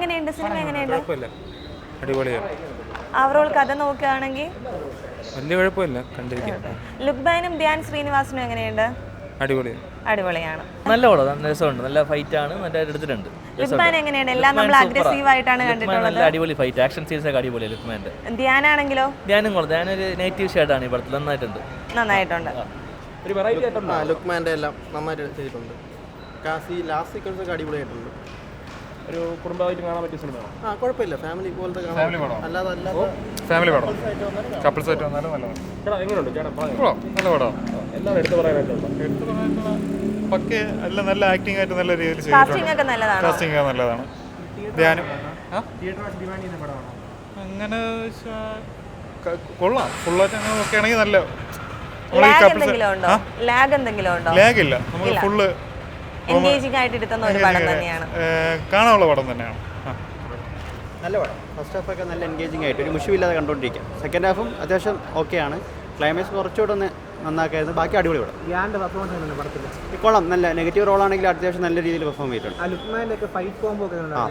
എങ്ങനെയുണ്ട് സിനിമ എങ്ങനെയുണ്ട്? കുഴപ്പമില്ല, അടിപൊളിയാണ്. ഓവറോൾ കഥ നോക്കുകയാണെങ്കിൽ വലിയ കുഴപ്പമില്ല, കണ്ടിരിക്കാം. ലുക്ബാനും ധ്യാൻ ശ്രീനിവാസനും എങ്ങനെയുണ്ട്? അടിപൊളിയാണ്. അടിപൊളിയാണ്. നല്ല പടം, നല്ല രസമുണ്ട്, നല്ല ഫൈറ്റ് ആണ്, നല്ല എടുത്തിട്ടുണ്ട്. ലുക്ബാൻ എങ്ങനെയാണ്? എല്ലാം നമ്മൾ അഗ്രസീവ് ആയിട്ടാണ് കണ്ടിട്ടുള്ളത്. നല്ല അടിപൊളി ഫൈറ്റ്, ആക്ഷൻ സീൻസ് ഒക്കെ അടിപൊളിയാണ് ലുക്മാൻ്റെ. ധ്യാനാണെങ്കിലോ? ധ്യാനും കൊള്ളാം, ധ്യാനൊരു നെഗറ്റീവ് ഷെയ്ഡാണ് ഈ പടത്തിൽ, നന്നായിട്ടുണ്ട്. നന്നായിട്ടുണ്ട്. ഒരു വെറൈറ്റി ആയിട്ടുണ്ട്. ലുക്മാൻ്റെ എല്ലാം നന്നായിട്ട് ചെയ്തിട്ടുണ്ട്. ലാസ്റ്റ് സീക്വൻസ് ഒക്കെ അടിപൊളിയായിട്ടുണ്ട്. ഒരു കുടുംബമായിട്ട് കാണാൻ പറ്റിയ സിനിമയാണ്. കുഴപ്പമില്ല, ഫാമിലി പോലത്തെ കാണാൻ. അല്ലാതെ ഫാമിലി പടം, കപ്പിൾസ് ആയിട്ട് വന്നാലും നല്ലതാണ്. ചേട്ടാ എങ്ങനെയുണ്ട്? ചേട്ടാ നല്ല പടം. എല്ലാം എടുത്തു പറയാനായിട്ടുണ്ടോ? പക്കെ എല്ലാം നല്ല ആക്ടിംഗ് ആയിട്ട് നല്ല രീതിയിൽ കാസ്റ്റിംഗ് ഒക്കെ നല്ലതാണ്. കാസ്റ്റിംഗ് നല്ലതാണ്. ധ്യാനം അങ്ങനെ കൊള്ളാം. ഫുള്ളായിട്ട് അങ്ങനെ നോക്കുകയാണെങ്കിൽ നല്ല. ലാഗ് എന്തെങ്കിലും ഉണ്ടോ? ലാഗ് എന്തെങ്കിലും ഉണ്ടോ? ലാഗ് ഇല്ല, നമുക്ക് ഫുള്ള് എൻഗേജിംഗ് ആയിട്ട് എടുക്കുന്ന ഒരു പടം തന്നെയാണ്. കാണാനുള്ള പടം തന്നെയാണ്. നല്ല പടം. ഫസ്റ്റ് ഹാഫ് ഒക്കെ നല്ല എൻഗേജിംഗ് ആയിട്ട് ഒരു മുഷിവില്ലാതെ കണ്ടുകൊണ്ടിരിക്കാം. സെക്കൻഡ് ഹാഫും അത്യാവശ്യം ഓക്കെയാണ്. ക്ലൈമാക്സ് കുറച്ചുകൂടെ ഒന്ന് നന്നാക്കായിരുന്നു. ബാക്കി അടിപൊളി പടം. കൊള്ളാം, നല്ല നെഗറ്റീവ് റോളാണെങ്കിൽ അത്യാവശ്യം നല്ല രീതിയിൽ പെർഫോം ചെയ്തിട്ടുണ്ട്.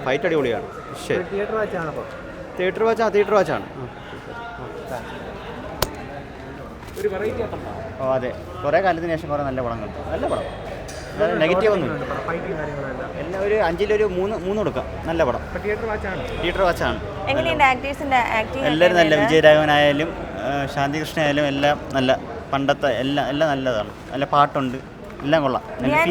ഫൈറ്റ് അടിപൊളിയാണ്. ശരി, തിയേറ്റർ വാച്ചാണ്. ഒരു വെറൈറ്റി ആയിട്ടുണ്ടോ? ഓ അതെ, കുറേ കാലത്തിന് ശേഷം കുറേ നല്ല പടം കണ്ടു. നല്ല പടം, നെഗറ്റീവ് ഒന്നും എല്ലാം ഒരു 5-ൽ 3 കൊടുക്കാം. നല്ല പടം. തിയേറ്റർ വാച്ചാണ്. എങ്ങനെയുണ്ട് ആക്ടേഴ്സിന്റെ ആക്ടിംഗ്? എല്ലാവരും നല്ല, വിജയരാഘവനായാലും ശാന്തി കൃഷ്ണ ആയാലും എല്ലാം നല്ല, പണ്ടത്തെ എല്ലാം നല്ലതാണ്. നല്ല പാട്ടുണ്ട്, എല്ലാം കൊള്ളാം.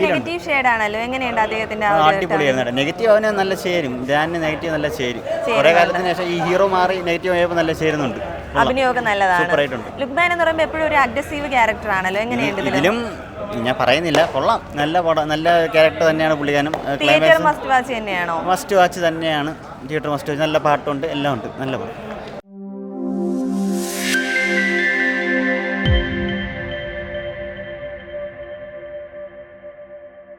നെഗറ്റീവ് ഷെയ്ഡ് ആണല്ലോ, എങ്ങനെയുണ്ട് അദ്ദേഹത്തിന്റെ? അടിപൊളിയായിരുന്നു. നെഗറ്റീവ് അവന് നല്ല ചേരും, ധ്യാനിന് നെഗറ്റീവ് നല്ല ചേരും. കുറേ കാലത്തിന് ശേഷം ഈ ഹീറോ മാറി നെഗറ്റീവ് ആയപ്പോൾ നല്ല ചേരുന്നുണ്ട്. അഭിനയമൊക്കെ നല്ലതാണ്. സൂപ്പറായിട്ടുണ്ട്. ലുക്മാൻ എന്ന് പറയുമ്പോൾ എപ്പോഴും ഒരു അഗ്രസീവ് ക്യാരക്ടർ ആണല്ലോ, എങ്ങനെയുണ്ട് ഇതിലും? ഞാൻ പറയുന്നില്ല, കൊള്ളാം. നല്ല പടം, നല്ല ക്യാരക്ടർ തന്നെയാണ് പുള്ളിക്കാനും. തിയേറ്റർ മസ്റ്റ് വാച്ച് തന്നെയാണോ? മസ്റ്റ് വാച്ച് തന്നെയാണ്. Theatre must watch. നല്ല പാട്ടുണ്ട്, എല്ലാം ഉണ്ട്. നല്ല പടം.